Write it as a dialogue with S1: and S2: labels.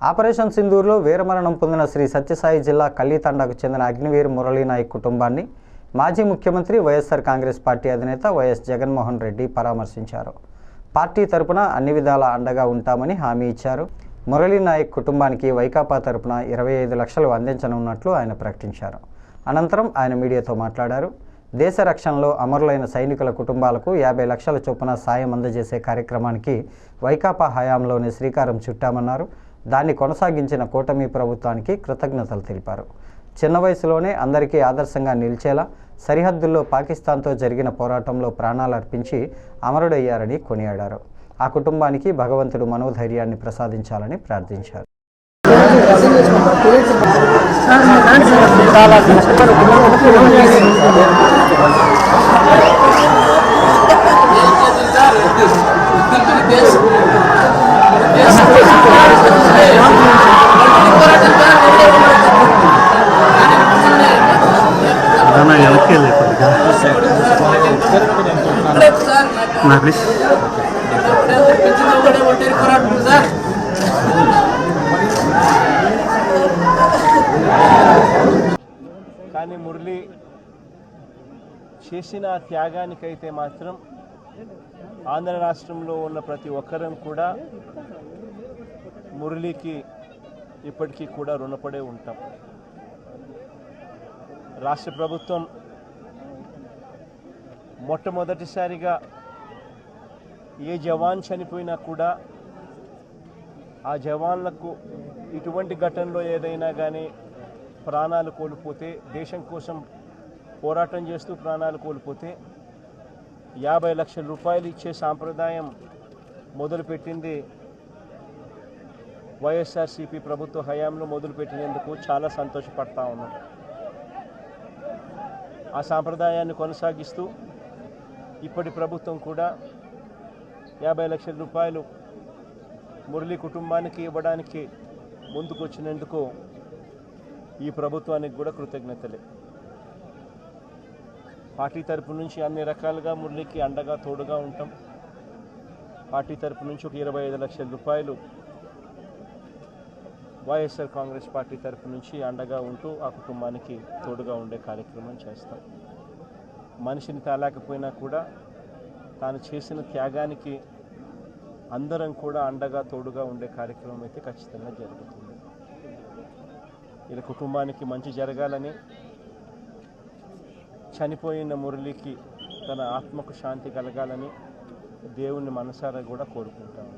S1: Operation సింధూర్లో వీరమరణం పొందిన శ్రీ సత్యసాయి జిల్లా కల్లీతండాకు చెందిన అగ్నివీర్ మురళీనాయక్ కుటుంబాన్ని మాజీ ముఖ్యమంత్రి వైఎస్ఆర్ కాంగ్రెస్ పార్టీ అధినేత వైఎస్ జగన్మోహన్ రెడ్డి పరామర్శించారు. పార్టీ తరపున అన్ని విధాల అండగా ఉంటామని హామీ ఇచ్చారు. మురళీనాయక్ కుటుంబానికి వైకాపా తరపున 25 లక్షలు అందించనున్నట్లు ఆయన ప్రకటించారు. అనంతరం ఆయన మీడియాతో మాట్లాడారు. దేశ రక్షణలో అమరులైన సైనికుల కుటుంబాలకు 50 లక్షల చొప్పున సాయం అందజేసే కార్యక్రమానికి వైకాపా హయాంలోనే శ్రీకారం చుట్టామన్నారు. దాన్ని కొనసాగించిన కూటమి ప్రభుత్వానికి కృతజ్ఞతలు తెలిపారు. చిన్న వయసులోనే అందరికీ ఆదర్శంగా నిలిచేలా సరిహద్దుల్లో పాకిస్తాన్తో జరిగిన పోరాటంలో ప్రాణాలు అర్పించి అమరుడయ్యారని కొనియాడారు. ఆ కుటుంబానికి భగవంతుడు మనోధైర్యాన్ని ప్రసాదించాలని ప్రార్థించారు.
S2: కానీ మురళి చేసిన త్యాగానికైతే మాత్రం ఆంధ్ర రాష్ట్రంలో ఉన్న ప్రతి ఒక్కరం కూడా మురళికి ఇప్పటికీ కూడా రుణపడే ఉంటాం. రాష్ట్ర ప్రభుత్వం మొట్టమొదటిసారిగా ఏ జవాన్ చనిపోయినా కూడా ఆ జవాన్లకు ఇటువంటి ఘటనలో ఏదైనా కానీ ప్రాణాలు కోల్పోతే, దేశం కోసం పోరాటం చేస్తూ ప్రాణాలు కోల్పోతే 50 లక్షల రూపాయలు ఇచ్చే సాంప్రదాయం మొదలుపెట్టింది వైఎస్ఆర్సీపీ ప్రభుత్వ హయాంలో మొదలుపెట్టినందుకు చాలా సంతోషపడతా ఉన్నాం. ఆ సాంప్రదాయాన్ని కొనసాగిస్తూ ఇప్పటి ప్రభుత్వం కూడా 50 లక్షల రూపాయలు మురళి కుటుంబానికి ఇవ్వడానికి ముందుకొచ్చినందుకు ఈ ప్రభుత్వానికి కూడా కృతజ్ఞతలే. పార్టీ తరపు నుంచి అన్ని రకాలుగా మురళికి అండగా తోడుగా ఉంటాం. పార్టీ తరపు నుంచి ఒక 25 లక్షల రూపాయలు వైఎస్ఆర్ కాంగ్రెస్ పార్టీ తరపు నుంచి అండగా ఉంటూ ఆ కుటుంబానికి తోడుగా ఉండే కార్యక్రమం చేస్తాం. మనిషిని తాలేకపోయినా కూడా తాను చేసిన త్యాగానికి అందరం కూడా అండగా తోడుగా ఉండే కార్యక్రమం అయితే ఖచ్చితంగా జరుగుతుంది. ఇలా కుటుంబానికి మంచి జరగాలని, చనిపోయిన మురళికి తన ఆత్మకు శాంతి కలగాలని దేవుణ్ణి మనసారా కూడా కోరుకుంటాను.